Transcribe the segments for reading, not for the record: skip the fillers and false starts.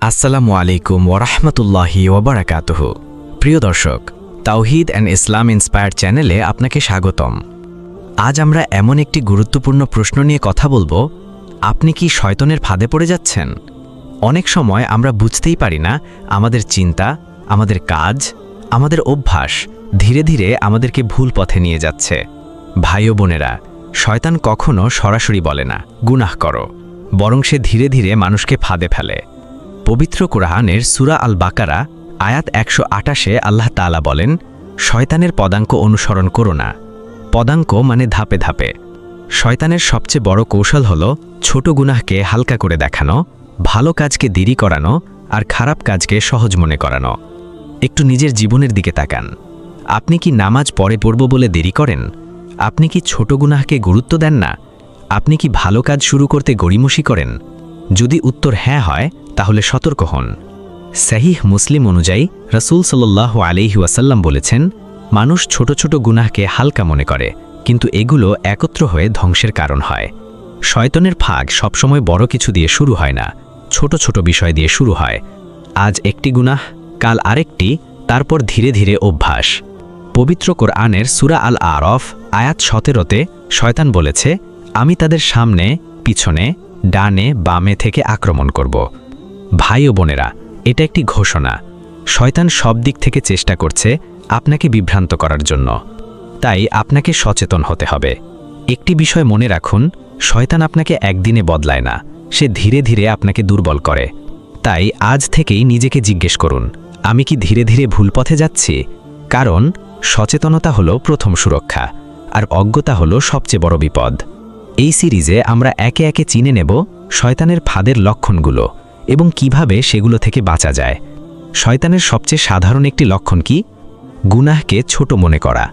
আসসালামু আলাইকুম ওরহমতুল্লাহি ওবরাকাতুহু। প্রিয় দর্শক, তাওহীদ অ্যান্ড ইসলাম ইন্সপায়ার্ড চ্যানেলে আপনাকে স্বাগতম। আজ আমরা এমন একটি গুরুত্বপূর্ণ প্রশ্ন নিয়ে কথা বলবো। আপনি কি শয়তানের ফাঁদে পড়ে যাচ্ছেন? অনেক সময় আমরা বুঝতেই পারি না আমাদের চিন্তা, আমাদের কাজ, আমাদের অভ্যাস ধীরে ধীরে আমাদেরকে ভুল পথে নিয়ে যাচ্ছে। ভাই ও বোনেরা, শয়তান কখনো সরাসরি বলে না গুনাহ করো, বরং সে ধীরে ধীরে মানুষকে ফাঁদে ফেলে। পবিত্র কোরআনের সূরা আল বাকারা আয়াত ১২৮-এ আল্লাহ তাআলা বলেন, শয়তানের পদাঙ্ক অনুসরণ করো না। পদাঙ্ক মানে ধাপে ধাপে। শয়তানের সবচেয়ে বড় কৌশল হল ছোট গুনাহকে হালকা করে দেখানো, ভালো কাজকে দেরি করানো আর খারাপ কাজকে সহজ মনে করানো। একটু নিজের জীবনের দিকে তাকান। আপনি কি নামাজ পরে পড়ব বলে দেরি করেন? আপনি কি ছোট গুনাহকে গুরুত্ব দেন না? আপনি কি ভালো কাজ শুরু করতে গড়িমসি করেন? যদি উত্তর হ্যাঁ হয়, তাহলে সতর্ক হন। সহিহ মুসলিম অনুযায়ী রাসূল সাল্লাল্লাহু আলাইহি ওয়াসাল্লাম বলেছেন, মানুষ ছোট ছোট গুনাহকে হালকা মনে করে, কিন্তু এগুলো একত্র হয়ে ধ্বংসের কারণ হয়। শয়তানের ফাঁদ সবসময় বড় কিছু দিয়ে শুরু হয় না, ছোট ছোট বিষয় দিয়ে শুরু হয়। আজ একটি গুনাহ, কাল আরেকটি, তারপর ধীরে ধীরে অভ্যাস। পবিত্র কোরআনের সূরা আল আরফ আয়াত ১৭-তে শয়তান বলেছে, আমি তাদের সামনে, পিছনে, ডানে বামে থেকে আক্রমণ করব। ভাই ও বোনেরা, এটা একটি ঘোষণা। শয়তান সব দিক থেকে চেষ্টা করছে আপনাকে বিভ্রান্ত করার জন্য। তাই আপনাকে সচেতন হতে হবে। একটি বিষয় মনে রাখুন, শয়তান আপনাকে একদিনে বদলায় না, সে ধীরে ধীরে আপনাকে দুর্বল করে। তাই আজ থেকেই নিজেকে জিজ্ঞেস করুন, আমি কি ধীরে ধীরে ভুল পথে যাচ্ছি? কারণ সচেতনতা হলো প্রথম সুরক্ষা, আর অজ্ঞতা হলো সবচেয়ে বড় বিপদ। এই সিরিজে আমরা একে একে চিনে নেব শয়তানের ফাঁদের লক্ষণগুলো এবং কিভাবে সেগুলো থেকে বাঁচা যায়। শয়তানের সবচেয়ে সাধারণ একটি লক্ষণ কি? গুনাহকে ছোট মনে করা।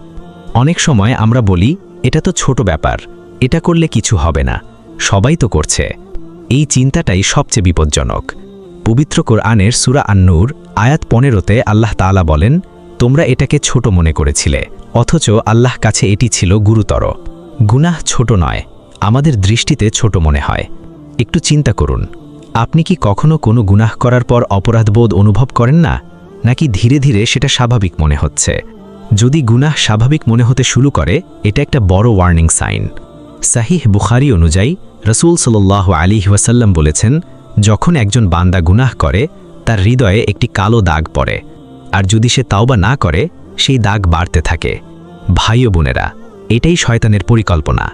অনেক সময় আমরা বলি, এটা তো ছোট ব্যাপার, এটা করলে কিছু হবে না, সবাই তো করছে। এই চিন্তাটাই সবচেয়ে বিপজ্জনক। পবিত্র কোরআনের সূরা আন-নূর আয়াত ১৫-তে আল্লাহ তাআলা বলেন, তোমরা এটাকে ছোট মনে করেছিলে, অথচ আল্লাহ কাছে এটি ছিল গুরুতর। গুনাহ ছোট নয়, আমাদের দৃষ্টিতে ছোট মনে হয়। একটু চিন্তা করুন, আপনি কি কখনো কোনো গুনাহ করার পর অপরাধবোধ অনুভব করেন না, নাকি ধীরে ধীরে সেটা স্বাভাবিক মনে হচ্ছে? যদি গুনাহ স্বাভাবিক মনে হতে শুরু করে, এটা একটা বড় ওয়ার্নিং সাইন। সাহিহ বুখারী অনুযায়ী রাসূল সাল্লাল্লাহু আলাইহি ওয়াসাল্লাম বলেছেন, যখন একজন বান্দা গুনাহ করে, তার হৃদয়ে একটি কালো দাগ পড়ে, আর যদি সে তাওবা না করে, সেই দাগ বাড়তে থাকে। ভাই ও বোনেরা, এটাই শয়তানের পরিকল্পনা।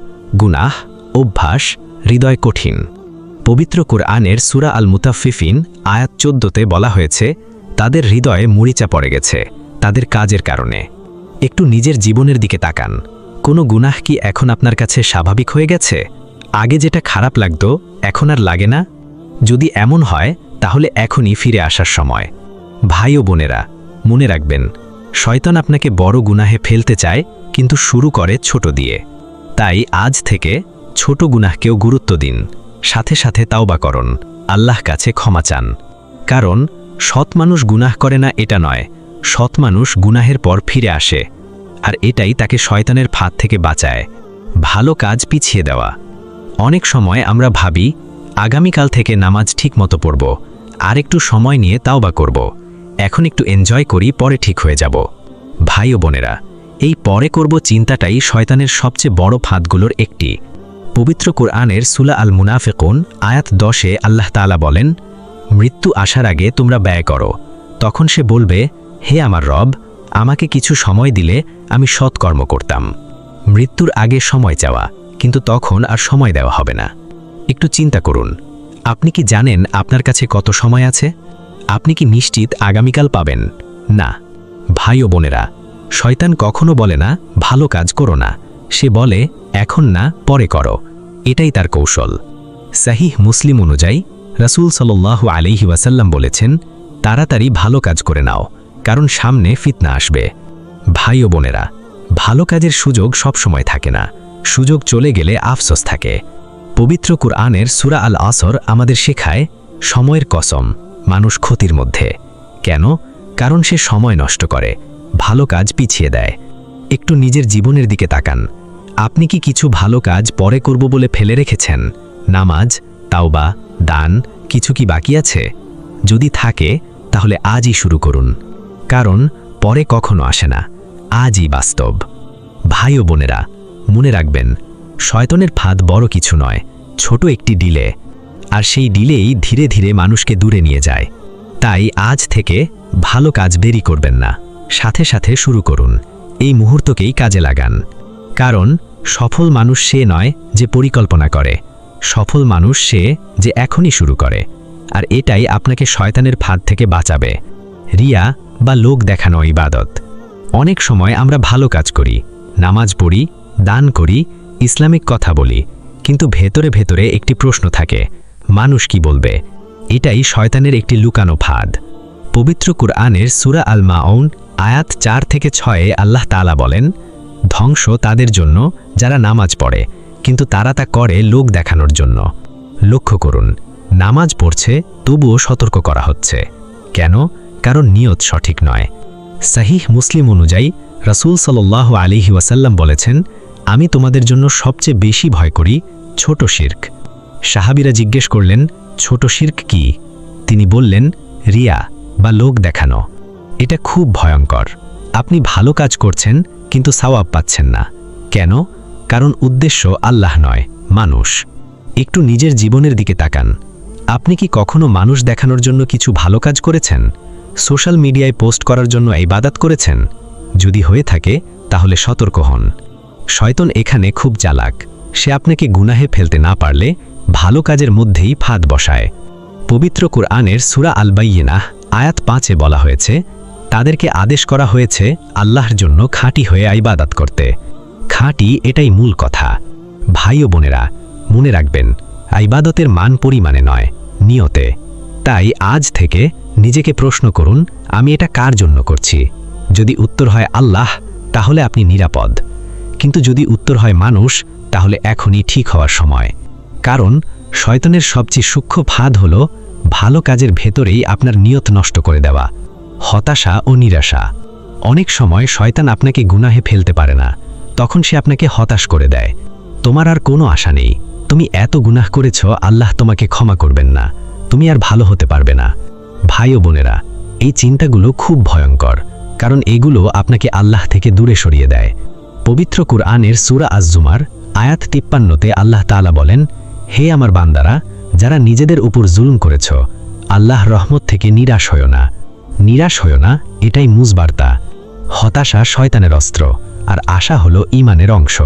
গুনাহ, অভ্যাস, হৃদয় কঠিন। পবিত্র কোরআনের সূরা আল মুতাফফিফিন আয়াত ১৪-তে বলা হয়েছে, তাদের হৃদয়ে মরিচা পড়ে গেছে তাদের কাজের কারণে। একটু নিজের জীবনের দিকে তাকান। কোনো গুনাহ কি এখন আপনার কাছে স্বাভাবিক হয়ে গেছে? আগে যেটা খারাপ লাগতো, এখন আর লাগে না? যদি এমন হয়, তাহলে এখনই ফিরে আসার সময়। ভাই ও বোনেরা, মনে রাখবেন, শয়তান আপনাকে বড় গুনাহে ফেলতে চায়, কিন্তু শুরু করে ছোট দিয়ে। তাই আজ থেকে ছোট গুনাহকেও গুরুত্ব দিন, সাথে সাথে তাওবা করুন, আল্লাহ কাছে ক্ষমা চান। কারণ সৎ মানুষ গুনাহ করে না এটা নয়, সৎ মানুষ গুনাহের পর ফিরে আসে, আর এটাই তাকে শয়তানের ফাঁদ থেকে বাঁচায়। ভালো কাজ পিছিয়ে দেওয়া। অনেক সময় আমরা ভাবি, আগামীকাল থেকে নামাজ ঠিক মতো পড়ব, আর একটু সময় নিয়ে তাওবা করব, এখন একটু এনজয় করি, পরে ঠিক হয়ে যাব। ভাই ও বোনেরা, এই পরে করব চিন্তাটাই শয়তানের সবচেয়ে বড় ফাঁদগুলোর একটি। পবিত্র কোরআনের সূরা আল মুনাফিকুন আয়াত ১০-এ আল্লাহ তাআলা বলেন, মৃত্যু আসার আগে তোমরা ব্যয় করো, তখন সে বলবে, হে আমার রব, আমাকে কিছু সময় দিলে আমি সৎকর্ম করতাম। মৃত্যুর আগে সময় চাওয়া, কিন্তু তখন আর সময় দেওয়া হবে না। একটু চিন্তা করুন, আপনি কি জানেন আপনার কাছে কত সময় আছে? আপনি কি নিশ্চিত আগামীকাল পাবেন? না। ভাই ও বোনেরা, শয়তান কখনো বলে না ভালো কাজ করো না, সে বলে এখন না, পরে করো। এটাই তার কৌশল। সাহিহ মুসলিম অনুযায়ী রাসূল সাল্লাল্লাহু আলাইহি ওয়াসাল্লাম বলেছেন, তাড়াতাড়ি ভালো কাজ করে নাও, কারণ সামনে ফিতনা আসবে। ভাই ও বোনেরা, ভালো কাজের সুযোগ সবসময় থাকে না, সুযোগ চলে গেলে আফসোস থাকে। পবিত্র কুরআনের সূরা আল আসর আমাদের শেখায়, সময়ের কসম, মানুষ ক্ষতির মধ্যে। কেন? কারণ সে সময় নষ্ট করে, ভালো কাজ পিছিয়ে দেয়। একটু নিজের জীবনের দিকে তাকান। আপনি কি কিছু ভালো কাজ পরে করব বলে ফেলে রেখেছেন? নামাজ, তাওবা, দান, কিছু কি বাকি আছে? যদি থাকে তাহলে আজই শুরু করুন, কারণ পরে কখনো আসে না, আজই বাস্তব। ভাই ও বোনেরা, মনে রাখবেন, শয়তানের ফাঁদ বড় কিছু নয়, ছোট একটি ডিলে, আর সেই ডিলেই ধীরে ধীরে মানুষকে দূরে নিয়ে যায়। তাই আজ থেকে ভালো কাজ দেরি করবেন না, সাথে সাথে শুরু করুন, এই মুহূর্তকেই কাজে লাগান। কারণ সফল মানুষ সে নয় যে পরিকল্পনা করে, সফল মানুষ সে যে এখনই শুরু করে। আর এটাই আপনাকে শয়তানের ফাঁদ থেকে বাঁচাবে। রিয়া বা লোক দেখানো ইবাদত। অনেক সময় আমরা ভালো কাজ করি, নামাজ পড়ি, দান করি, ইসলামিক কথা বলি, কিন্তু ভেতরে ভেতরে একটি প্রশ্ন থাকে, মানুষ কি বলবে? এটাই শয়তানের একটি লুকানো ফাঁদ। পবিত্র কুরআনের সূরা আল মাউন আয়াত 4 থেকে 6 আল্লাহ তাআলা বলেন, ধ্বংস তাদের জন্য যারা নামাজ পড়ে, কিন্তু তারা তা করে লোক দেখানোর জন্য। লক্ষ্য করুন, নামাজ পড়ছে তবুও সতর্ক করা হচ্ছে। কেন? কারণ নিয়ত সঠিক নয়। সহিহ মুসলিম অনুযায়ী রাসূল সাল্লাল্লাহু আলাইহি ওয়াসাল্লাম বলেছেন, আমি তোমাদের জন্য সবচেয়ে বেশি ভয় করি ছোট শিরক। সাহাবীরা জিজ্ঞেস করলেন, ছোট শিরক কি? তিনি বললেন, রিয়া বা লোক দেখানো। এটা খুব ভয়ঙ্কর। আপনি ভালো কাজ করছেন কিন্তু সওয়াব পাচ্ছেন না। কেন? কারণ উদ্দেশ্য আল্লাহ নয়, মানুষ। একটু নিজের জীবনের দিকে তাকান। আপনি কি কখনো মানুষ দেখানোর জন্য কিছু ভালো কাজ করেছেন? সোশ্যাল মিডিয়ায় পোস্ট করার জন্য ইবাদত করেছেন? যদি হয়ে থাকে তাহলে সতর্ক হন। শয়তান এখানে খুব চালাক। সে আপনাকে গুনাহে ফেলতে না পারলে ভালো কাজের মধ্যেই ফাঁদ বসায়। পবিত্র কুরআনের সূরা আল বাইয়িনাহ আয়াত 5 বলা হয়েছে, তাদেরকে আদেশ করা হয়েছে আল্লাহর জন্য খাঁটি হয়ে ইবাদত করতে। খাঁটি, এটাই মূল কথা। ভাই ও বোনেরা, মনে রাখবেন, ইবাদতের মান পরিমাণে নয়, নিয়তে। তাই আজ থেকে নিজেকে প্রশ্ন করুন, আমি এটা কার জন্য করছি? যদি উত্তর হয় আল্লাহ, তাহলে আপনি নিরাপদ। কিন্তু যদি উত্তর হয় মানুষ, তাহলে এখনই ঠিক হওয়ার সময়। কারণ শয়তানের সবচেয়ে সূক্ষ্ম ফাঁদ হল ভালো কাজের ভেতরেই আপনার নিয়ত নষ্ট করে দেওয়া, হতাশা ও নিরাশা। অনেক সময় শয়তান আপনাকে গুনাহে ফেলতে পারে না, তখন সে আপনাকে হতাশ করে দেয়। তোমার আর কোনো আশা নেই, তুমি এত গুনাহ করেছ, আল্লাহ তোমাকে ক্ষমা করবেন না, তুমি আর ভালো হতে পারবে না। ভাই ও বোনেরা, এই চিন্তাগুলো খুব ভয়ঙ্কর, কারণ এগুলো আপনাকে আল্লাহ থেকে দূরে সরিয়ে দেয়। পবিত্র কুরআনের সূরা আজ-জুমার আয়াত 53 আল্লাহ তাআলা বলেন, হে আমার বান্দারা, যারা নিজেদের উপর জুলুম করেছ, আল্লাহর রহমত থেকে নিরাশ হয়ো না। নিরাশ হয়ো না, এটাই মুজবার্তা। হতাশা শয়তানের অস্ত্র, আর আশা হলো ঈমানের অংশ।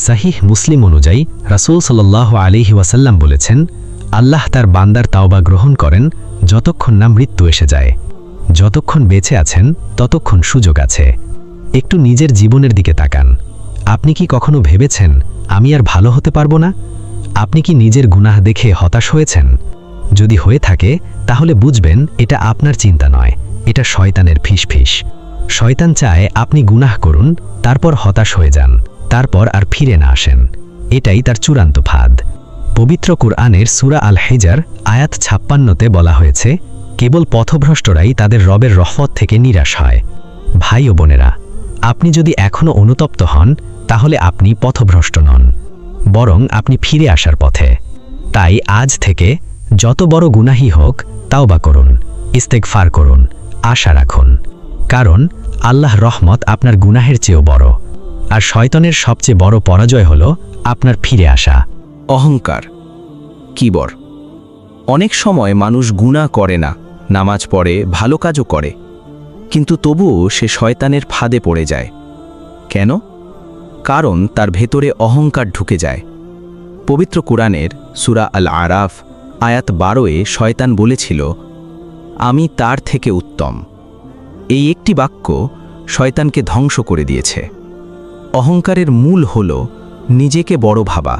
সহিহ মুসলিম অনুযায়ী রাসূল সাল্লাল্লাহু আলাইহি ওয়াসাল্লাম বলেছেন, আল্লাহ তার বান্দার তাওবা গ্রহণ করেন যতক্ষণ না মৃত্যু এসে যায়। যতক্ষণ বেঁচে আছেন ততক্ষণ সুযোগ আছে। একটু নিজের জীবনের দিকে তাকান। আপনি কি কখনো ভেবেছেন, আমি আর ভালো হতে পারবো না? আপনি কি নিজের গুনাহ দেখে হতাশ হয়েছেন? যদি হয়ে থাকে তাহলে বুঝবেন এটা আপনার চিন্তা নয়, এটা শয়তানের ফিসফিস। শয়তান চায় আপনি গুনাহ করুন, তারপর হতাশ হয়ে যান, তারপর আর ফিরে না আসেন। এটাই তার চূড়ান্ত ফাঁদ। পবিত্র কুরআনের সূরা আল হিজর আয়াত 56 বলা হয়েছে, কেবল পথভ্রষ্টরাই তাদের রবের রহমত থেকে নিরাশ হয়। ভাই ও বোনেরা, আপনি যদি এখনো অনুতপ্ত হন, তাহলে আপনি পথভ্রষ্ট নন, বরং আপনি ফিরে আসার পথে। তাই আজ থেকে যত বড় গুনাহই হোক, তাওবা করুন, ইস্তেগফার করুন, আশা রাখুন। কারণ আল্লাহর রহমত আপনার গুনাহের চেয়েও বড়। আর শয়তানের সবচেয়ে বড় পরাজয় হলো আপনার ফিরে আসা। অহংকার, কিবর। অনেক সময় মানুষ গুনাহ করে না, নামাজ পড়ে, ভালো কাজও করে, কিন্তু তবুও সে শয়তানের ফাঁদে পড়ে যায়। কেন? কারণ তার ভেতরে অহংকার ঢুকে যায়। পবিত্র কুরআনের সূরা আল আরাফ আয়াত 12 শয়তান বলেছিল, আমি তার থেকে উত্তম। এই একটি বাক্য শয়তানকে ধ্বংস করে দিয়েছে। অহংকারের মূল হল নিজেকে বড় ভাবা,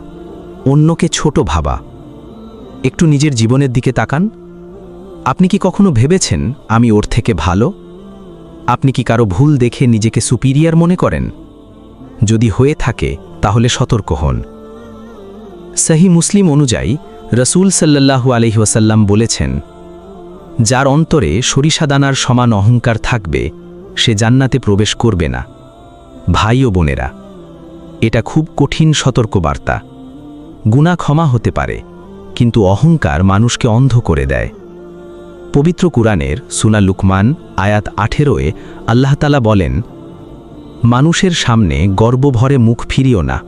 অন্যকে ছোট ভাবা। একটু নিজের জীবনের দিকে তাকান। আপনি কি কখনো ভেবেছেন, আমি ওর থেকে ভালো? আপনি কি কারো ভুল দেখে নিজেকে সুপিরিয়র মনে করেন? যদি হয়ে থাকে তাহলে সতর্ক হন। সহিহ মুসলিম অনুযায়ী রাসূল সাল্লাল্লাহু আলাইহি ওয়াসাল্লাম বলেছেন, যার অন্তরে সরিষাদানার সমান অহংকার থাকবে, সে জান্নাতে প্রবেশ করবে না। ভাই ও বোনেরা, এটা খুব কঠিন সতর্কবার্তা। গুনাহ ক্ষমা হতে পারে, কিন্তু অহংকার মানুষকে অন্ধ করে দেয়। পবিত্র কুরআনের সূরা লুকমান আয়াত 18-এ আল্লাহ তাআলা বলেন, মানুষের সামনে গর্বভরে মুখ ফিরিও না।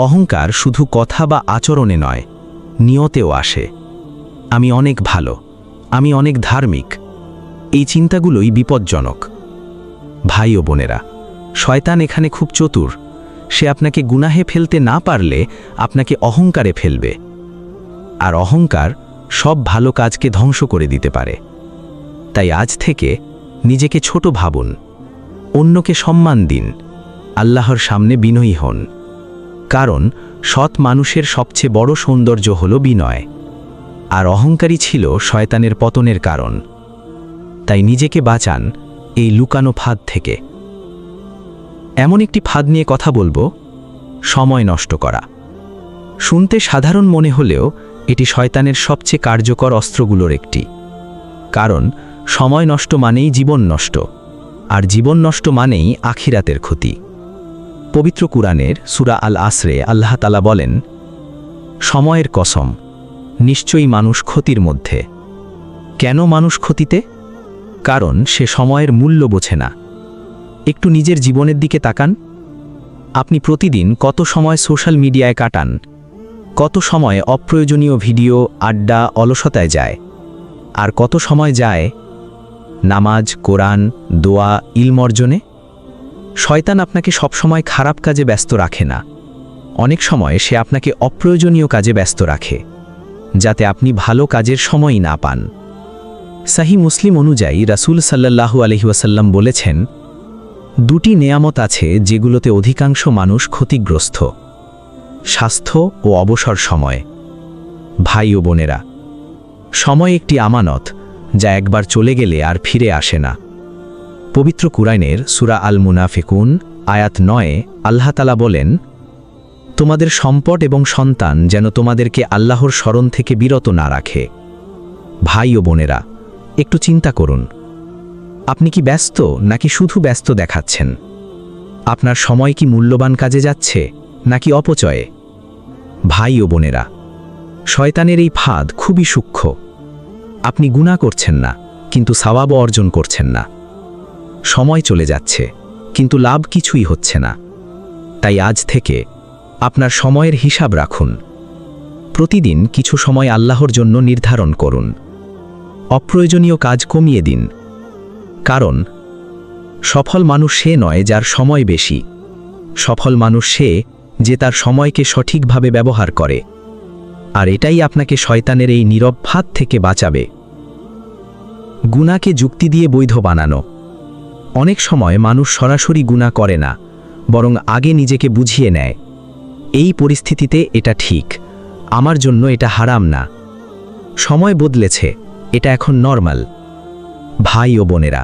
অহংকার শুধু কথা বা আচরণে নয়, নিয়তেও আসে। আমি অনেক ভালো, আমি অনেক ধার্মিক, এই চিন্তাগুলোই বিপজ্জনক। ভাই ও বোনেরা, শয়তান এখানে খুব চতুর। সে আপনাকে গুনাহে ফেলতে না পারলে আপনাকে অহংকারে ফেলবে, আর অহংকার সব ভালো কাজকে ধ্বংস করে দিতে পারে। তাই আজ থেকে নিজেকে ছোট ভাবুন, অন্যকে সম্মান দিন, আল্লাহর সামনে বিনয়ী হন। কারণ সৎ মানুষের সবচেয়ে বড় সৌন্দর্য হল বিনয়, আর অহংকারী ছিল শয়তানের পতনের কারণ। তাই নিজেকে বাঁচান এই লুকানো ফাঁদ থেকে। এমন একটি ফাঁদ নিয়ে কথা বলবো, সময় নষ্ট করা। শুনতে সাধারণ মনে হলেও এটি শয়তানের সবচেয়ে কার্যকর অস্ত্রগুলোর একটি। কারণ সময় নষ্ট মানেই জীবন নষ্ট, আর জীবন নষ্ট মানেই আখিরাতের ক্ষতি। পবিত্র কুরআনের সূরা আল আসরে আল্লাহ তাআলা বলেন, সময়ের কসম, নিশ্চয়ই মানুষ ক্ষতির মধ্যে। কেন মানুষ ক্ষতিতে? কারণ সে সময়ের মূল্য বোঝে না। একটু নিজের জীবনের দিকে তাকান। আপনি প্রতিদিন কত সময় সোশ্যাল মিডিয়ায় কাটান, কত সময় অপ্রয়োজনীয় ভিডিও, আড্ডা, অলসতায় যায়, আর কত সময় যায় নামাজ, কোরআন, দোয়া, ইলম অর্জনে? শয়তান আপনাকে সবসময় খারাপ কাজে ব্যস্ত রাখে না। অনেক সময় সে আপনাকে অপ্রয়োজনীয় কাজে ব্যস্ত রাখে, যাতে আপনি ভালো কাজের সময়ই না পান। সহিহ মুসলিম অনুযায়ী রাসূল সাল্লাল্লাহু আলাইহি ওয়াসাল্লাম বলেছেন, দুটি নেয়ামত আছে যেগুলোতে অধিকাংশ মানুষ ক্ষতিগ্রস্ত: স্বাস্থ্য ও অবসর সময়। ভাই ও বোনেরা, সময় একটি আমানত, যা একবার চলে গেলে আর ফিরে আসে না। পবিত্র কুরআনের সূরা আল মুনাফিকুন আয়াত 9-এ আল্লাহ তাআলা বলেন, তোমাদের সম্পদ এবং সন্তান যেন তোমাদেরকে আল্লাহর স্মরণ থেকে বিরত না রাখে। ভাই ও বোনেরা, একটু চিন্তা করুন, আপনি কি ব্যস্ত নাকি শুধু ব্যস্ত দেখাচ্ছেন? আপনার সময় কি মূল্যবান কাজে যাচ্ছে নাকি অপচয়ে? ভাই ও বোনেরা, শয়তানের এই ফাঁদ খুবই সূক্ষ্ম। আপনি গুনাহ করছেন না, কিন্তু সওয়াব অর্জন করছেন না। সময় চলে যাচ্ছে, কিন্তু লাভ কিছুই হচ্ছে না। তাই আজ থেকে আপনার সময়ের হিসাব রাখুন। প্রতিদিন কিছু সময় আল্লাহর জন্য নির্ধারণ করুন। অপ্রয়োজনীয় কাজ কমিয়ে দিন। কারণ সফল মানুষ সে নয় যার সময় বেশি, সফল মানুষ সে যে তার সময়কে সঠিকভাবে ব্যবহার করে। আর এটাই আপনাকে শয়তানের এই নীরব ফাঁদ থেকে বাঁচাবে। গুনাহকে যুক্তি দিয়ে বৈধ বানানো। অনেক সময় মানুষ সরাসরি গুনাহ করে না, বরং আগে নিজেকে বুঝিয়ে নেয়, এই পরিস্থিতিতে এটা ঠিক, আমার জন্য এটা হারাম না। সময় বদলেছে, এটা এখন নরমাল। ভাই ও বোনেরা,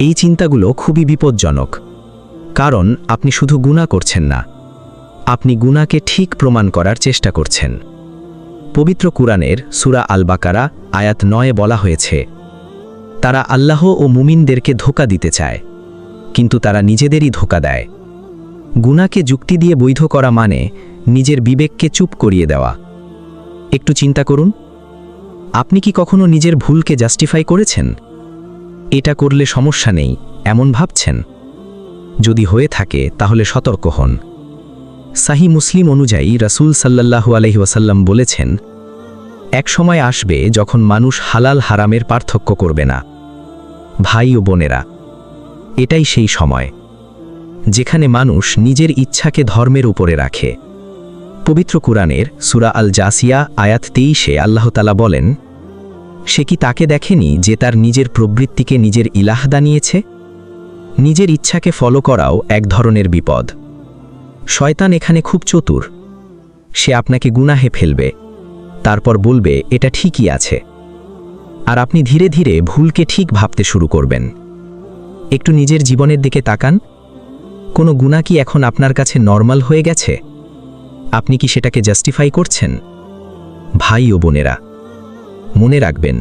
এই চিন্তাগুলো খুবই বিপজ্জনক। কারণ আপনি শুধু গুনাহ করছেন না, আপনি গুনাহকে ঠিক প্রমাণ করার চেষ্টা করছেন। পবিত্র কুরআনের সূরা আল বাকারা আয়াত 9-এ বলা হয়েছে, তারা আল্লাহ ও মুমিনদেরকে ধোঁকা দিতে চায়, কিন্তু তারা নিজেদেরই ধোঁকা দেয়। গুনাহকে যুক্তি দিয়ে বৈধ করা মানে নিজের বিবেককে চুপ করিয়ে দেওয়া। একটু চিন্তা করুন, আপনি কি কখনো নিজের ভুলকে জাস্টিফাই করেছেন? এটা করলে সমস্যা নেই এমন ভাবছেন? যদি হয়ে থাকে তাহলে সতর্ক হন। সহিহ মুসলিম অনুযায়ী রাসূল সাল্লাল্লাহু আলাইহি ওয়াসাল্লাম বলেছেন, এক সময় আসবে যখন মানুষ হালাল হারামের পার্থক্য করবে না। ভাই ও বোনেরা, এটাই সেই সময় যেখানে মানুষ নিজের ইচ্ছাকে ধর্মের উপরে রাখে। পবিত্র কুরআনের সূরা আল জাসিয়া আয়াত 23-এ আল্লাহ তাআলা বলেন, সে কি তাকে দেখেনি যে তার নিজের প্রবৃত্তিকে নিজের ইলাহ বানিয়েছে? নিজের ইচ্ছাকে ফলো করাও এক ধরনের বিপদ। শয়তান এখানে খুব চতুর। সে আপনাকে গুনাহে ফেলবে, তারপর বলবে এটা ঠিকই আছে, আর আপনি ধীরে ধীরে ভুলকে ঠিক ভাবতে শুরু করবেন। একটু নিজের জীবনের দিকে তাকান। কোনো গুনাহ কি এখন আপনার কাছে নরমাল হয়ে গেছে? আপনি কি সেটাকে জাস্টিফাই করছেন? ভাই ও বোনেরা, মনে রাখবেন,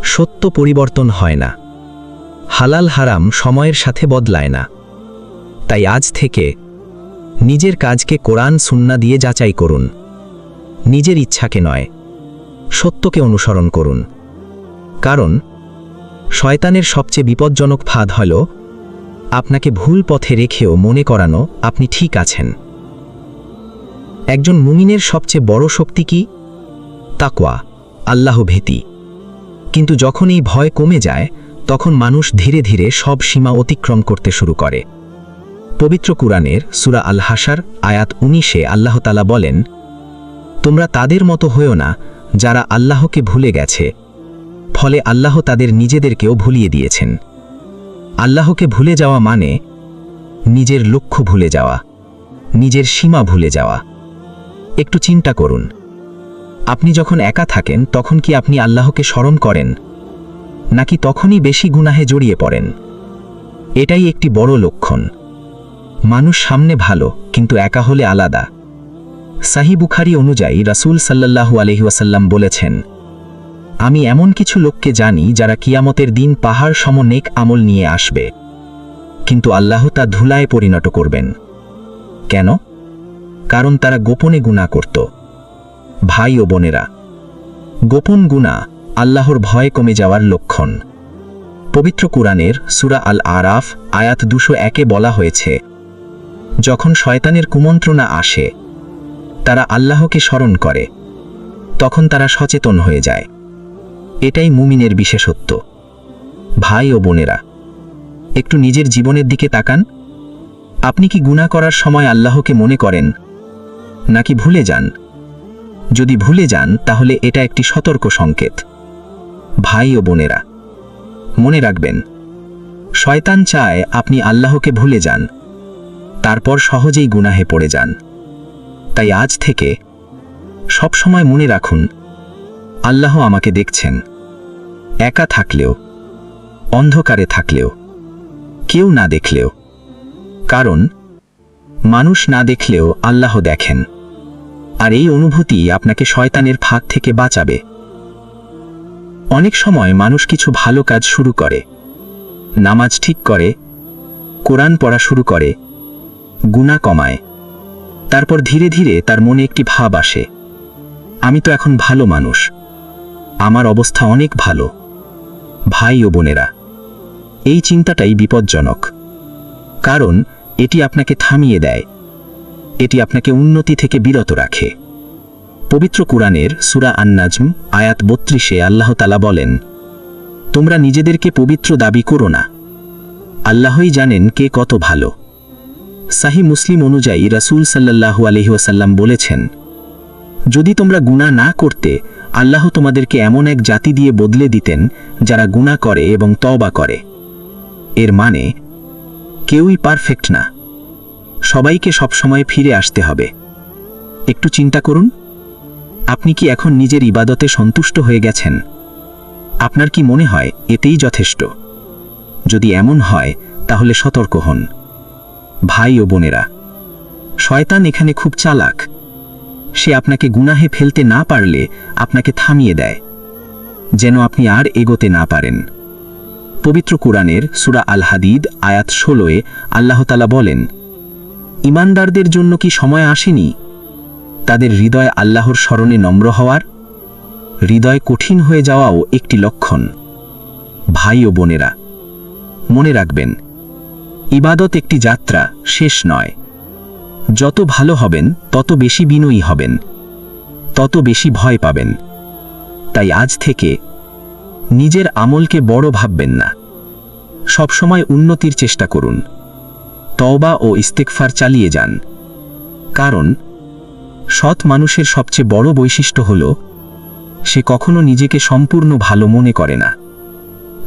সত্য পরিবর্তন হয় না, হালাল হারাম সময়ের সাথে বদলায় না। তাই আজ থেকে নিজের কাজকে কোরআন সুন্নাহ দিয়ে যাচাই করুন। নিজের ইচ্ছাকে নয়, সত্যকে অনুসরণ করুন। কারণ শয়তানের সবচেয়ে বিপজ্জনক ফাঁদ হল আপনাকে ভুল পথে রেখেও মনে করানো আপনি ঠিক আছেন। একজন মুমিনের সবচেয়ে বড় শক্তি কি? তাকওয়া, আল্লাহ ভীতি। কিন্তু যখন এই ভয় কমে যায় তখন মানুষ ধীরে ধীরে সব সীমা অতিক্রম করতে শুরু করে। পবিত্র কুরআনের সূরা আল হাশর আয়াত 19-এ আল্লাহ তাআলা বলেন, তোমরা তাদের মতো হয়েও না যারা আল্লাহকে ভুলে গেছে, ফলে আল্লাহ তাদের নিজেদেরকেও ভুলিয়ে দিয়েছেন। আল্লাহকে ভুলে যাওয়া মানে নিজের লক্ষ্য ভুলে যাওয়া, নিজের সীমা ভুলে যাওয়া। একটু চিন্তা করুন, আপনি যখন একা থাকেন তখন কি আপনি আল্লাহকে স্মরণ করেন, নাকি তখনই বেশি গুনাহে জড়িয়ে পড়েন? এটাই একটি বড় লক্ষণ। মানুষ সামনে ভালো, কিন্তু একা হলে আলাদা। সহিহ বুখারী অনুযায়ী রাসূল সাল্লাল্লাহু আলাইহি ওয়াসাল্লাম বলেছেন, আমি এমন কিছু লোককে জানি যারা কিয়ামতের দিন পাহাড় সম নেক আমল নিয়ে আসবে, কিন্তু আল্লাহ তা ধুলায় পরিণত করবেন। কেন? কারণ তারা গোপনে গুনাহ করত। ভাই ও বোনেরা, গোপন গুনাহ আল্লাহর ভয় কমে যাওয়ার লক্ষণ। পবিত্র কুরআনের সূরা আল আরাফ আয়াত 201-এ বলা হয়েছে, যখন শয়তানের কুমন্ত্রণা আসে তারা আল্লাহকে স্মরণ করে, তখন তারা সচেতন হয়ে যায়। এটাই মুমিনের বিশেষত্ব। ভাই ও বোনেরা, একটু নিজের জীবনের দিকে তাকান। আপনি কি গুনাহ করার সময় আল্লাহকে মনে করেন, নাকি ভুলে যান? যদি ভুলে যান তাহলে এটা একটি সতর্ক সংকেত। ভাই ও বোনেরা, মনে রাখবেন, শয়তান চায় আপনি আল্লাহকে ভুলে যান, তারপর সহজেই গুনাহে পড়ে যান। তাই আজ থেকে সব সময় মনে রাখুন, আল্লাহ আমাকে দেখছেন, একা থাকলেও, অন্ধকারে থাকলেও, কেউ না দেখলেও। কারণ মানুষ না দেখলেও আল্লাহ দেখেন, আর এই অনুভূতি আপনাকে শয়তানের ফাঁদ থেকে বাঁচাবে। অনেক সময় মানুষ কিছু ভালো কাজ শুরু করে, নামাজ ঠিক করে, কোরআন পড়া শুরু করে, গুনাহ কমায়। তারপর ধীরে ধীরে তার মনে একটি ভাব আসে, আমি তো এখন ভালো মানুষ, আমার অবস্থা অনেক ভালো। ভাই ও বোনেরা, এই চিন্তাটাই বিপজ্জনক। কারণ এটি আপনাকে থামিয়ে দেয়, এটি আপনাকে উন্নতি থেকে বিরত রাখে। পবিত্র কুরআনের সূরা আন-নাজম আয়াত 32-এ আল্লাহ তাআলা বলেন, তোমরা নিজেদেরকে পবিত্র দাবি করো না, আল্লাহই জানেন কে কত ভালো। সহিহ মুসলিম অনুযায়ী রাসূল সাল্লাল্লাহু আলাইহি ওয়াসাল্লাম বলেছেন, যদি তোমরা গুনাহ না করতে, আল্লাহ তোমাদেরকে এমন এক জাতি দিয়ে বদলে দিতেন যারা গুনাহ করে এবং তওবা করে। এর মানে কেউই পারফেক্ট না, সবাইকে সবসময় ফিরে আসতে হবে। একটু চিন্তা করুন, আপনি কি এখন নিজের ইবাদতে সন্তুষ্ট হয়ে গেছেন? আপনার কি মনে হয় এতেই যথেষ্ট? যদি এমন হয় তাহলে সতর্ক হন। ভাই ও বোনেরা, শয়তান এখানে খুব চালাক। সে আপনাকে গুনাহে ফেলতে না পারলে আপনাকে থামিয়ে দেয়, যেন আপনি আর এগোতে না পারেন। পবিত্র কুরআনের সূরা আল হাদিদ আয়াত 16-এ আল্লাহ তাআলা বলেন, ঈমানদারদের জন্য কি সময় আসেনি তাদের হৃদয় আল্লাহর স্মরণে নম্র হওয়ার? হৃদয় কঠিন হয়ে যাওয়াও একটি লক্ষণ। ভাই ও বোনেরা, মনে রাখবেন, ইবাদত একটি যাত্রা, শেষ নয়। যত ভালো হবেন তত বেশি বিনয়ী হবেন, তত বেশি ভয় পাবেন। তাই আজ থেকে নিজের আমলকে বড় ভাববেন না, সবসময় উন্নতির চেষ্টা করুন। তওবা ও ইস্তেগফার চালিয়ে যান। কারণ সৎ মানুষের সবচেয়ে বড় বৈশিষ্ট্য হল সে কখনো নিজেকে সম্পূর্ণ ভালো মনে করে না,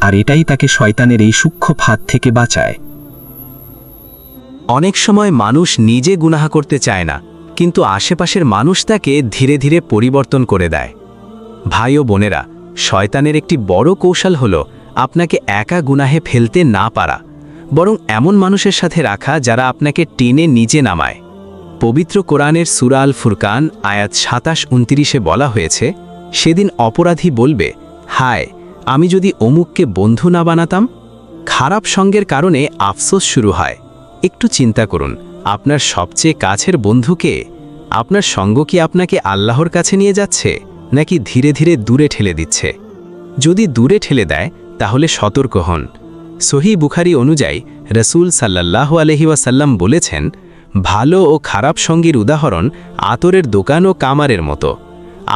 আর এটাই তাকে শয়তানের এই সূক্ষ্ম ফাঁদ থেকে বাঁচায়। অনেক সময় মানুষ নিজে গুনাহ করতে চায় না, কিন্তু আশেপাশের মানুষ তাকে ধীরে ধীরে পরিবর্তন করে দেয়। ভাই ও বোনেরা, শয়তানের একটি বড় কৌশল হল আপনাকে একা গুনাহে ফেলতে না পারা, বরং এমন মানুষের সাথে রাখা যারা আপনাকে টেনে নিচে নামায়। পবিত্র কোরআনের সূরা আল ফুরকান আয়াত 27-29-এ বলা হয়েছে, সেদিন অপরাধী বলবে, হায়, আমি যদি অমুককে বন্ধু না বানাতাম। খারাপ সঙ্গের কারণে আফসোস শুরু হয়। একটু চিন্তা করুন, আপনার সবচেয়ে কাছের বন্ধুকে, আপনার সঙ্গ কি আপনাকে আল্লাহর কাছে নিয়ে যাচ্ছে, নাকি ধীরে ধীরে দূরে ঠেলে দিচ্ছে? যদি দূরে ঠেলে দেয় তাহলে সতর্ক হন। সহি বুখারী অনুযায়ী রসুল সাল্লাল্লাহু আলাইহি ওয়াসাল্লাম বলেছেন, ভালো ও খারাপ সঙ্গীর উদাহরণ আতরের দোকান ও কামারের মতো।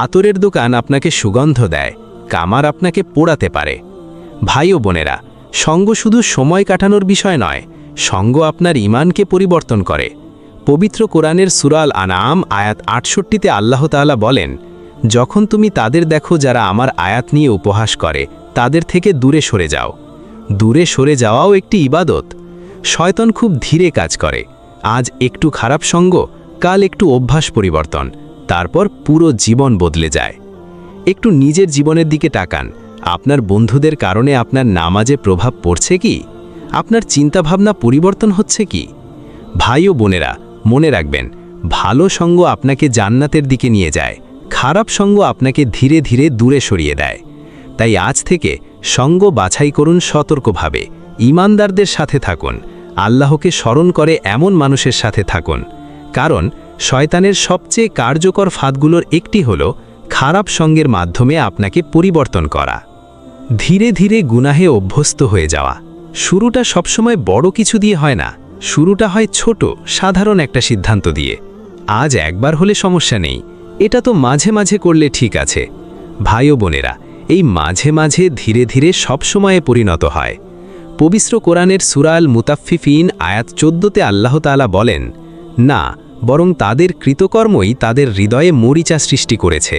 আতরের দোকান আপনাকে সুগন্ধ দেয়, কামার আপনাকে পোড়াতে পারে। ভাই ও বোনেরা, সঙ্গ শুধু সময় কাটানোর বিষয় নয়, সঙ্গ আপনার ঈমানকে পরিবর্তন করে। পবিত্র কোরআনের সূরা আল আনআম আয়াত ৬৮-তে আল্লাহ তাআলা বলেন, যখন তুমি তাদের দেখো যারা আমার আয়াত নিয়ে উপহাস করে, তাদের থেকে দূরে সরে যাও। দূরে সরে যাওয়াও একটি ইবাদত। শয়তান খুব ধীরে কাজ করে। আজ একটু খারাপ সঙ্গ, কাল একটু অভ্যাস পরিবর্তন, তারপর পুরো জীবন বদলে যায়। একটু নিজের জীবনের দিকে তাকান। আপনার বন্ধুদের কারণে আপনার নামাজে প্রভাব পড়ছে কি? আপনার চিন্তাভাবনা পরিবর্তন হচ্ছে কি? ভাই ও বোনেরা, মনে রাখবেন, ভালো সঙ্গ আপনাকে জান্নাতের দিকে নিয়ে যায়, খারাপ সঙ্গ আপনাকে ধীরে ধীরে দূরে সরিয়ে দেয়। তাই আজ থেকে সঙ্গ বাছাই করুন সতর্কভাবে, ঈমানদারদের সাথে থাকুন, আল্লাহকে স্মরণ করে এমন মানুষের সাথে থাকুন। কারণ শয়তানের সবচেয়ে কার্যকর ফাঁদগুলোর একটি হল খারাপ সঙ্গের মাধ্যমে আপনাকে পরিবর্তন করা। ধীরে ধীরে গুনাহে অভ্যস্ত হয়ে যাওয়া। শুরুটা সবসময় বড় কিছু দিয়ে হয় না, শুরুটা হয় ছোট সাধারণ একটা সিদ্ধান্ত দিয়ে। আজ একবার হলে সমস্যা নেই, এটা তো মাঝে মাঝে করলে ঠিক আছে। ভাই ও বোনেরা, এই মাঝে মাঝে ধীরে ধীরে সবসময়ে পরিণত হয়। পবিত্র কোরআনের সূরা আল মুতাফফিফিন আয়াত ১৪-তে আল্লাহ তাআলা বলেন, না, বরং তাদের কৃতকর্মই তাদের হৃদয়ে মরিচা সৃষ্টি করেছে।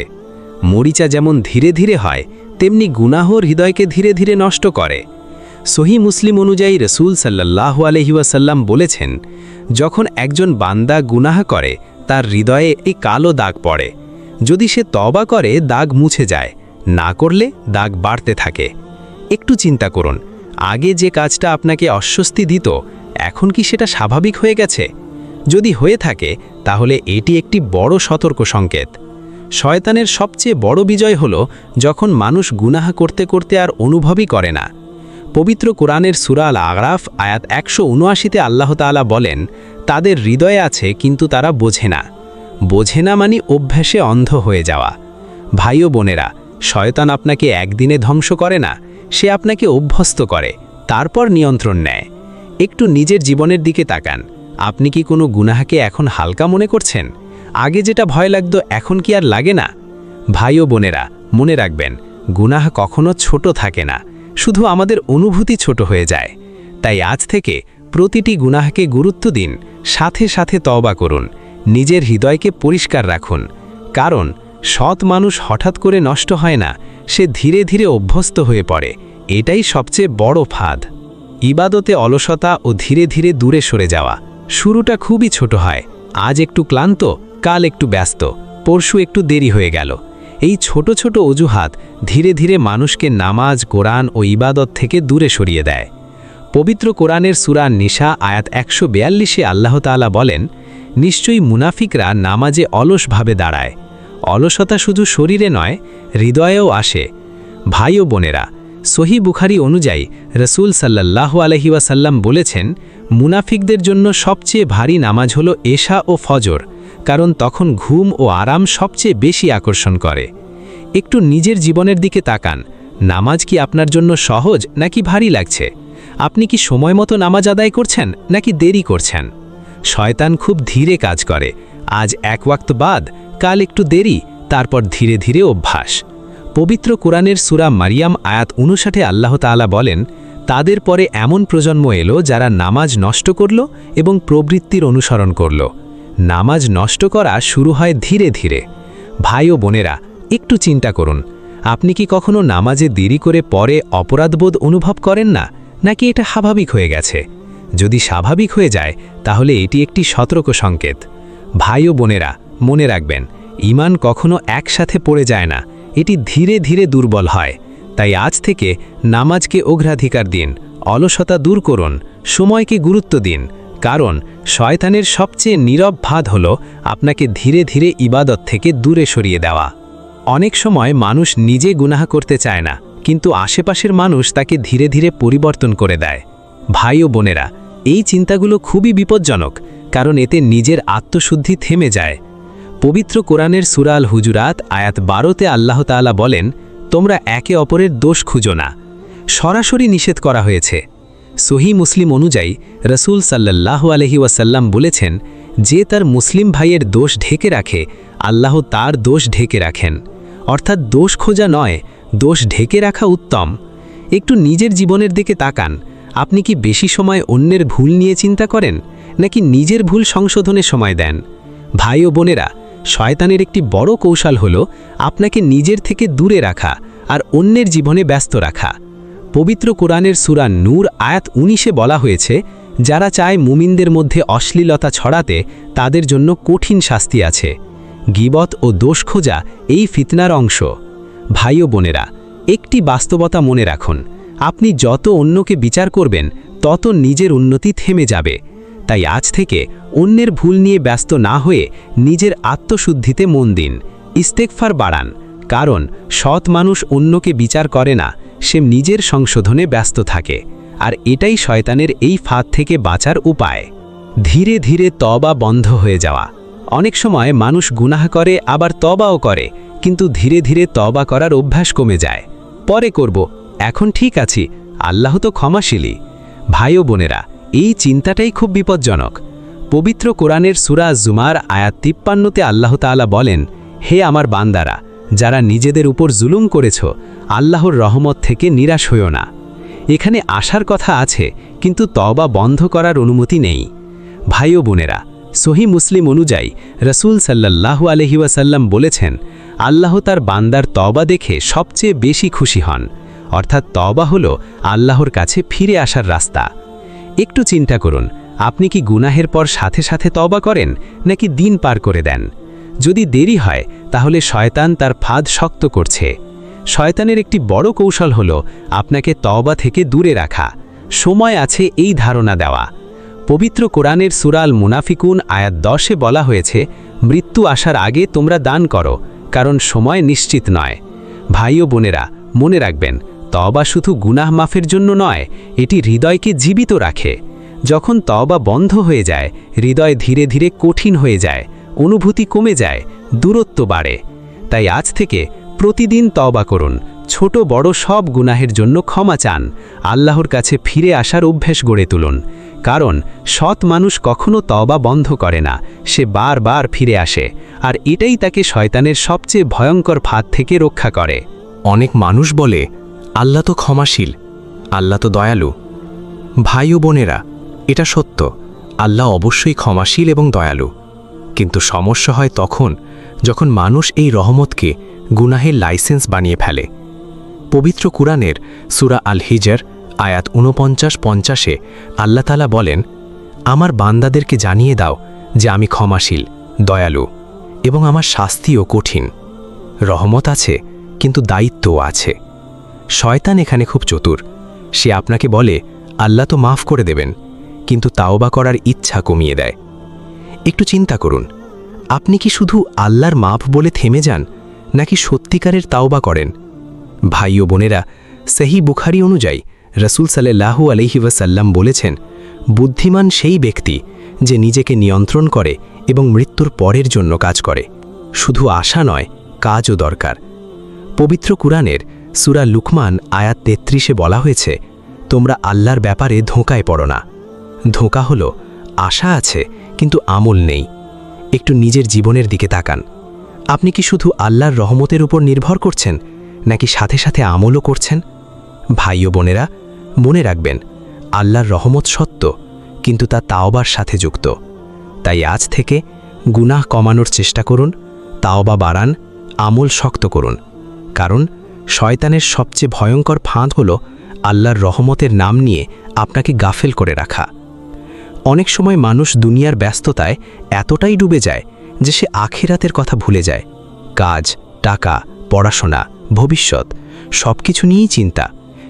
মরিচা যেমন ধীরে ধীরে হয়, তেমনি গুনাহ হৃদয়কে ধীরে ধীরে নষ্ট করে। সহি মুসলিম অনুযায়ী রসুল সাল্লাল্লাহু আলাইহি ওয়াসাল্লাম বলেছেন, যখন একজন বান্দা গুনাহ করে তার হৃদয়ে এই কালো দাগ পড়ে। যদি সে তওবা করে দাগ মুছে যায়, না করলে দাগ বাড়তে থাকে। একটু চিন্তা করুন, আগে যে কাজটা আপনাকে অস্বস্তি দিত, এখন কি সেটা স্বাভাবিক হয়ে গেছে? যদি হয়ে থাকে তাহলে এটি একটি বড় সতর্ক সংকেত। শয়তানের সবচেয়ে বড় বিজয় হল যখন মানুষ গুনাহ করতে করতে আর অনুভবই করে না। পবিত্র কোরআনের সূরা আল আরাফ আয়াত ১৭৯-তে আল্লাহ তাআলা বলেন, তাদের হৃদয়ে আছে কিন্তু তারা বোঝে না। বোঝে না মানে অভ্যাসে অন্ধ হয়ে যাওয়া। ভাই ও বোনেরা, শয়তান আপনাকে একদিনে ধ্বংস করে না, সে আপনাকে অভ্যস্ত করে, তারপর নিয়ন্ত্রণ নেয়। একটু নিজের জীবনের দিকে তাকান। আপনি কি কোনো গুনাহকে এখন হালকা মনে করছেন? আগে যেটা ভয় লাগতো এখন কি আর লাগে না? ভাই ও বোনেরা, মনে রাখবেন, গুনাহ কখনো ছোট থাকে না, শুধু আমাদের অনুভূতি ছোট হয়ে যায়। তাই আজ থেকে প্রতিটি গুনাহকে গুরুত্ব দিন, সাথে সাথে তওবা করুন, নিজের হৃদয়কে পরিষ্কার রাখুন। কারণ সৎ মানুষ হঠাৎ করে নষ্ট হয় না, সে ধীরে ধীরে অভ্যস্ত হয়ে পড়ে। এটাই সবচেয়ে বড় ফাঁদ। ইবাদতে অলসতা ও ধীরে ধীরে দূরে সরে যাওয়া। শুরুটা খুবই ছোট হয়, আজ একটু ক্লান্ত, কাল একটু ব্যস্ত, পরশু একটু দেরি হয়ে গেল। এই ছোট ছোট অজুহাত ধীরে ধীরে মানুষকে নামাজ, কোরআন ও ইবাদত থেকে দূরে সরিয়ে দেয়। পবিত্র কোরআনের সূরা নিসা আয়াত ১৪২-এ আল্লাহ তাআলা বলেন, নিশ্চয়ই মুনাফিকরা নামাজে অলসভাবে দাঁড়ায়। অলসতা শুধু শরীরে নয়, হৃদয়েও আসে। ভাই ও বোনেরা, সহি বুখারী অনুযায়ী রসুল সাল্লাল্লাহু আলাইহি ওয়াসাল্লাম বলেছেন, মুনাফিকদের জন্য সবচেয়ে ভারী নামাজ হলো এশা ও ফজর, কারণ তখন ঘুম ও আরাম সবচেয়ে বেশি আকর্ষণ করে। একটু নিজের জীবনের দিকে তাকান। নামাজ কি আপনার জন্য সহজ নাকি ভারী লাগছে? আপনি কি সময় মতো নামাজ আদায় করছেন নাকি দেরি করছেন? শয়তান খুব ধীরে কাজ করে। আজ এক ওয়াক্ত বাদ, কাল একটু দেরি, তারপর ধীরে ধীরে অভ্যাস। পবিত্র কোরআনের সূরা মারিয়াম আয়াত ৫৯-এ আল্লাহ তাআলা বলেন, তাদের পরে এমন প্রজন্ম এলো যারা নামাজ নষ্ট করল এবং প্রবৃত্তির অনুসরণ করল। নামাজ নষ্ট করা শুরু হয় ধীরে ধীরে। ভাই ও বোনেরা, একটু চিন্তা করুন, আপনি কি কখনো নামাজে দেরি করে পরে অপরাধবোধ অনুভব করেন না, নাকি এটা স্বাভাবিক হয়ে গেছে? যদি স্বাভাবিক হয়ে যায় তাহলে এটি একটি সতর্ক সংকেত। ভাই ও বোনেরা, মনে রাখবেন, ঈমান কখনো একসাথে পড়ে যায় না, এটি ধীরে ধীরে দুর্বল হয়। তাই আজ থেকে নামাজকে অগ্রাধিকার দিন, অলসতা দূর করুন, সময়কে গুরুত্ব দিন। কারণ শয়তানের সবচেয়ে নীরব ফাঁদ হল আপনাকে ধীরে ধীরে ইবাদত থেকে দূরে সরিয়ে দেওয়া। অনেক সময় মানুষ নিজে গুনাহ করতে চায় না, কিন্তু আশেপাশের মানুষ তাকে ধীরে ধীরে পরিবর্তন করে দেয়। ভাই ও বোনেরা, এই চিন্তাগুলো খুবই বিপজ্জনক, কারণ এতে নিজের আত্মশুদ্ধি থেমে যায়। পবিত্র কোরআনের সূরা আল হুজুরাত আয়াত ১২-তে আল্লাহ তাআলা বলেন, তোমরা একে অপরের দোষ খুঁজো না। সরাসরি নিষেধ করা হয়েছে। সহি মুসলিম অনুযায়ী রসুল সাল্লাল্লাহু আলাইহি ওয়াসাল্লাম বলেছেন, যে তার মুসলিম ভাইয়ের দোষ ঢেকে রাখে, আল্লাহ তার দোষ ঢেকে রাখেন। অর্থাৎ দোষ খোঁজা নয়, দোষ ঢেকে রাখা উত্তম। একটু নিজের জীবনের দিকে তাকান। আপনি কি বেশি সময় অন্যের ভুল নিয়ে চিন্তা করেন, নাকি নিজের ভুল সংশোধনে সময় দেন? ভাই ও বোনেরা, শয়তানের একটি বড় কৌশল হল আপনাকে নিজের থেকে দূরে রাখা আর অন্যের জীবনে ব্যস্ত রাখা। পবিত্র কোরআনের সূরা নূর আয়াত 19-এ বলা হয়েছে, যারা চায় মুমিনদের মধ্যে অশ্লীলতা ছড়াতে, তাদের জন্য কঠিন শাস্তি আছে। গীবত ও দোষ খোঁজা এই ফিতনার অংশ। ভাই ও বোনেরা, একটি বাস্তবতা মনে রাখুন, আপনি যত অন্যকে বিচার করবেন, তত নিজের উন্নতি থেমে যাবে। তাই আজ থেকে অন্যের ভুল নিয়ে ব্যস্ত না হয়ে নিজের আত্মশুদ্ধিতে মন দিন, ইস্তেগফার বাড়ান। কারণ সৎ মানুষ অন্যকে বিচার করে না, সে নিজের সংশোধনে ব্যস্ত থাকে। আর এটাই শয়তানের এই ফাঁদ থেকে বাঁচার উপায়। ধীরে ধীরে তওবা বন্ধ হয়ে যাওয়া। অনেক সময় মানুষ গুনাহ করে, আবার তওবাও করে, কিন্তু ধীরে ধীরে তওবা করার অভ্যাস কমে যায়। পরে করব, এখন ঠিক আছি, আল্লাহ তো ক্ষমাশীলী। ভাই ও বোনেরা, এই চিন্তাটাই খুব বিপজ্জনক। পবিত্র কোরআনের সূরা জুমার আয়াত 53-তে আল্লাহ তাআলা বলেন, হে আমার বান্দারা, যারা নিজেদের উপর জুলুম করেছ, আল্লাহর রহমত থেকে নিরাশ হইও না। এখানে আসার কথা আছে, কিন্তু তওবা বন্ধ করার অনুমতি নেই। ভাই ও বোনেরা, সহি মুসলিম অনুযায়ী রসুল সাল্লাল্লাহু আলাইহি ওয়াসাল্লাম বলেছেন, আল্লাহ তার বান্দার তওবা দেখে সবচেয়ে বেশি খুশি হন। অর্থাৎ তওবা হলো আল্লাহর কাছে ফিরে আসার রাস্তা। একটু চিন্তা করুন, আপনি কি গুনাহের পর সাথে সাথে তওবা করেন, নাকি দিন পার করে দেন? যদি দেরি হয়, তাহলে শয়তান তার ফাঁদ শক্ত করছে। শয়তানের একটি বড় কৌশল হল আপনাকে তওবা থেকে দূরে রাখা, সময় আছে এই ধারণা দেওয়া। পবিত্র কোরআনের সূরা আল মুনাফিকুন আয়াত 10-এ বলা হয়েছে, মৃত্যু আসার আগে তোমরা দান করো, কারণ সময় নিশ্চিত নয়। ভাই ও বোনেরা, মনে রাখবেন, তওবা শুধু গুনাহ মাফের জন্য নয়, এটি হৃদয়কে জীবিত রাখে। যখন তওবা বন্ধ হয়ে যায়, হৃদয় ধীরে ধীরে কঠিন হয়ে যায়, অনুভূতি কমে যায়, দূরত্ব বাড়ে। তাই আজ থেকে প্রতিদিন তওবা করুন, ছোট বড় সব গুনাহের জন্য ক্ষমা চান, আল্লাহর কাছে ফিরে আসার অভ্যাস গড়ে তুলুন। কারণ সৎ মানুষ কখনো তওবা বন্ধ করে না, সে বারবার ফিরে আসে, আর এটাই তাকে শয়তানের সবচেয়ে ভয়ঙ্কর ফাঁদ থেকে রক্ষা করে। অনেক মানুষ বলে, আল্লাহ তো ক্ষমাশীল, আল্লাহ তো দয়ালু। ভাই ও বোনেরা, এটা সত্য, আল্লাহ অবশ্যই ক্ষমাশীল এবং দয়ালু। কিন্তু সমস্যা হয় তখন যখন মানুষ এই রহমতকে গুনাহের লাইসেন্স বানিয়ে ফেলে। পবিত্র কুরআনের সূরা আল হিজর আয়াত 49-50-এ আল্লাহ তাআলা বলেন, আমার বান্দাদেরকে জানিয়ে দাও যে আমি ক্ষমাশীল, দয়ালু এবং আমার শাস্তিও কঠিন। রহমত আছে, কিন্তু দায়িত্বও আছে। শয়তান এখানে খুব চতুর। সে আপনাকে বলে, আল্লাহ তো মাফ করে দেবেন, কিন্তু তাওবা করার ইচ্ছা কমিয়ে দেয়। একটু চিন্তা করুন, আপনি কি শুধু আল্লাহর মাফ বলে থেমে যান, নাকি সত্যিকারের তাওবা করেন? ভাই ও বোনেরা, সহিহ বুখারী অনুযায়ী রাসূল সাল্লাল্লাহু আলাইহি ওয়াসাল্লাম বলেছেন, বুদ্ধিমান সেই ব্যক্তি যে নিজেকে নিয়ন্ত্রণ করে এবং মৃত্যুর পরের জন্য কাজ করে। শুধু আশা নয়, কাজও দরকার। পবিত্র কুরআনের সূরা লুকমান আয়াত 33-এ বলা হয়েছে, তোমরা আল্লাহর ব্যাপারে ধোঁকায় পড়ো না। ধোঁকা হলো আশা আছে কিন্তু আমল নেই। একটু নিজের জীবনের দিকে তাকান। আপনি কি শুধু আল্লাহর রহমতের উপর নির্ভর করছেন, নাকি সাথে সাথে আমলও করছেন? ভাই ও বোনেরা, মনে রাখবেন, আল্লাহর রহমত সত্য, কিন্তু তা তাওবার সাথে যুক্ত। তাই আজ থেকে গুনাহ কমানোর চেষ্টা করুন, তাওবা বাড়ান, আমল শক্ত করুন। কারণ শয়তানের সবচেয়ে ভয়ঙ্কর ফাঁদ হল আল্লাহর রহমতের নাম নিয়ে আপনাকে গাফেল করে রাখা। অনেক সময় মানুষ দুনিয়ার ব্যস্ততায় এতটাই ডুবে যায় যে সে আখিরাতের কথা ভুলে যায়। কাজ, টাকা, পড়াশোনা, ভবিষ্যৎ সবকিছু নিয়েই চিন্তা,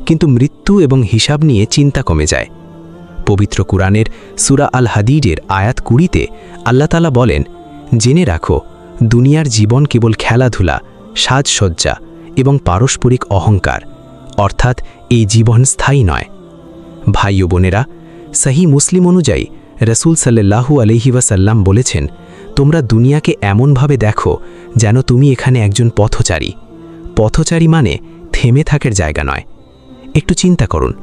কিন্তু মৃত্যু এবং হিসাব নিয়ে চিন্তা কমে যায়। পবিত্র কুরআনের সূরা আল হাদীদের আয়াত 20-তে আল্লাহ তাআলা বলেন, জেনে রাখো, দুনিয়ার জীবন কেবল খেলাধুলা, সাজসজ্জা এবং পারস্পরিক অহংকার, অর্থাৎ এই জীবন স্থায়ী নয়। ভাই ও বোনেরা, সহিহ মুসলিম অনুযায়ী রাসূল সাল্লাল্লাহু আলাইহি ওয়াসাল্লাম বলেছেন, তোমরা দুনিয়াকে এমনভাবে দেখো যেন তুমি এখানে একজন পথচারী। পথচারী মানে থেমে থাকার জায়গা নয়। একটু চিন্তা করুন,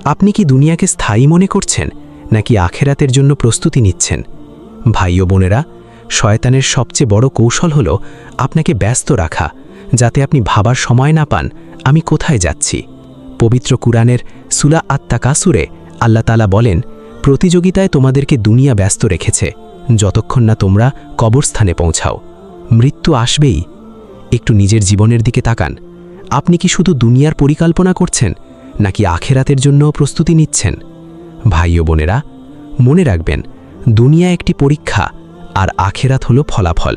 আপনি কি দুনিয়াকে স্থায়ী মনে করছেন নাকি আখেরাতের জন্য প্রস্তুতি নিচ্ছেন? ভাই ও বোনেরা, শয়তানের সবচেয়ে বড় কৌশল হলো আপনাকে ব্যস্ত রাখা, যাতে আপনি ভাবার সময় না পান আমি কোথায় যাচ্ছি। পবিত্র কুরআনের সূরা আত-তাকাসুরে আল্লাহ তাআলা বলেন, প্রতিযোগিতায় তোমাদেরকে দুনিয়া ব্যস্ত রেখেছে যতক্ষণ না তোমরা কবরস্থানে পৌঁছাও। মৃত্যু আসবেই। একটু নিজের জীবনের দিকে তাকান। আপনি কি শুধু দুনিয়ার পরিকল্পনা করছেন নাকি আখেরাতের জন্য প্রস্তুতি নিচ্ছেন? ভাই ও বোনেরা, মনে রাখবেন, দুনিয়া একটি পরীক্ষা আর আখেরাত হলো ফলাফল।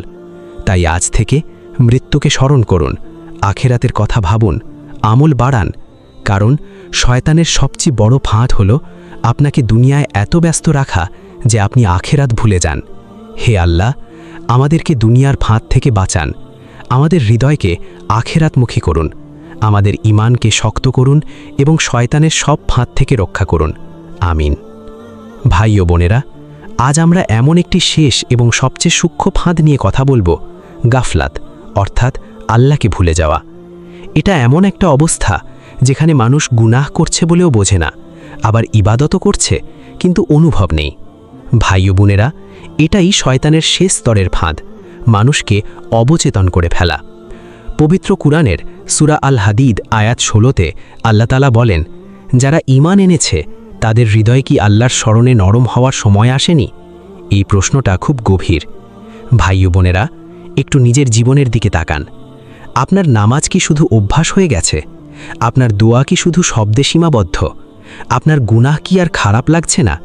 তাই আজ থেকে মৃত্যুকে স্মরণ করুন, আখেরাতের কথা ভাবুন, আমল বাড়ান। কারণ শয়তানের সবচেয়ে বড় ফাঁদ হলো আপনাকে দুনিয়ায় এত ব্যস্ত রাখা যে আপনি আখেরাত ভুলে যান। হে আল্লাহ, আমাদেরকে দুনিয়ার ফাঁদ থেকে বাঁচান, আমাদের হৃদয়কে আখেরাতমুখী করুন, আমাদের ঈমানকে শক্ত করুন এবং শয়তানের সব ফাঁদ থেকে রক্ষা করুন। আমিন। ভাই ও বোনেরা, আজ আমরা এমন একটি শেষ এবং সবচেয়ে সূক্ষ্ম ফাঁদ নিয়ে কথা বলবো, গাফলাত, অর্থাৎ আল্লাহকে ভুলে যাওয়া। এটা এমন একটা অবস্থা যেখানে মানুষ গুনাহ করছে বলেও বোঝে না, আবার ইবাদতও করছে কিন্তু অনুভব নেই। ভাই ও বোনেরা, এটাই শয়তানের শেষ স্তরের ফাঁদ, মানুষকে অবচেতন করে ফেলা। পবিত্র কুরআনের সূরা আল হাদিদ আয়াত 16-তে আল্লাহ তাআলা বলেন, যারা ঈমান এনেছে তাদের হৃদয় কি আল্লাহর স্মরণে নরম হওয়ার সময় আসেনি? এই প্রশ্নটা খুব গভীর। ভাই ও বোনেরা, একটু নিজের জীবনের দিকে তাকান। আপনার নামাজ কি শুধু অভ্যাস হয়ে গেছে? আপনার দোয়া কি শুধু শব্দে সীমাবদ্ধ? আপনার গুনাহ কি আর খারাপ লাগছে না?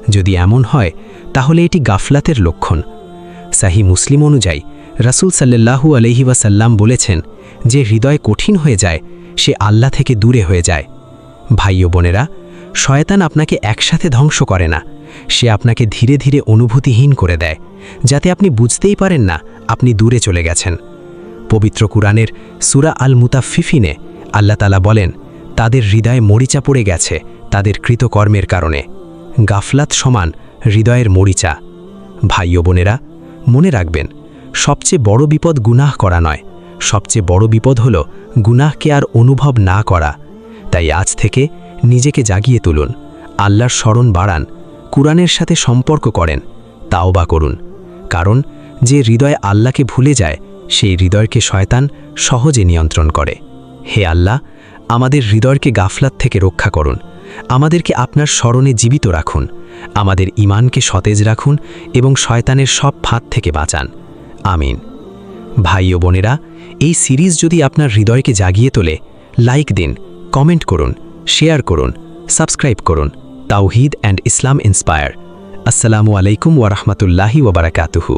যদি এমন হয় তাহলে এটি গাফলাতের লক্ষণ। সাহি মুসলিম অনুযায়ী রাসূল সাল্লাল্লাহু আলাইহি ওয়াসাল্লাম বলেছেন, যে হৃদয় কঠিন হয়ে যায় সে আল্লাহ থেকে দূরে হয়ে যায়। ভাই ও বোনেরা, শয়তান আপনাকে একসাথে ধ্বংস করে না, সে আপনাকে ধীরে ধীরে অনুভূতিহীন করে দেয়, যাতে আপনি বুঝতেই পারেন না আপনি দূরে চলে গেছেন। পবিত্র কুরআনের সূরা আল মুতাফফিফিনে আল্লাহ তাআলা বলেন, তাদের হৃদয়ে মরিচা পড়ে গেছে তাদের কৃতকর্মের কারণে। গাফলাত সমান হৃদয়ের মরিচা। ভাই ও বোনেরা, মনে রাখবেন, সবচেয়ে বড় বিপদ গুনাহ করা নয়, সবচেয়ে বড় বিপদ হলো গুনাহকে আর অনুভব না করা। তাই আজ থেকে নিজেকে জাগিয়ে তুলুন, আল্লাহর স্মরণ বাড়ান, কুরআনের সাথে সম্পর্ক করেন, তাওবা করুন। কারণ যে হৃদয় আল্লাহকে ভুলে যায় সেই হৃদয়কে শয়তান সহজে নিয়ন্ত্রণ করে। হে আল্লাহ, আমাদের হৃদয়কে গাফলাত থেকে রক্ষা করুন, আমাদেরকে আপনার স্মরণে জীবিত রাখুন, আমাদের ঈমানকে সতেজ রাখুন এবং শয়তানের সব ফাঁদ থেকে বাঁচান। আমিন। ভাই ও বোনেরা, এই সিরিজ যদি আপনার হৃদয়কে জাগিয়ে তোলে, লাইক দিন, কমেন্ট করুন, শেয়ার করুন, সাবস্ক্রাইব করুন। তাওহীদ অ্যান্ড ইসলাম ইন্সপায়ার। আসসালামু আলাইকুম ওয়া রাহমাতুল্লাহি ওয়া বারাকাতুহু।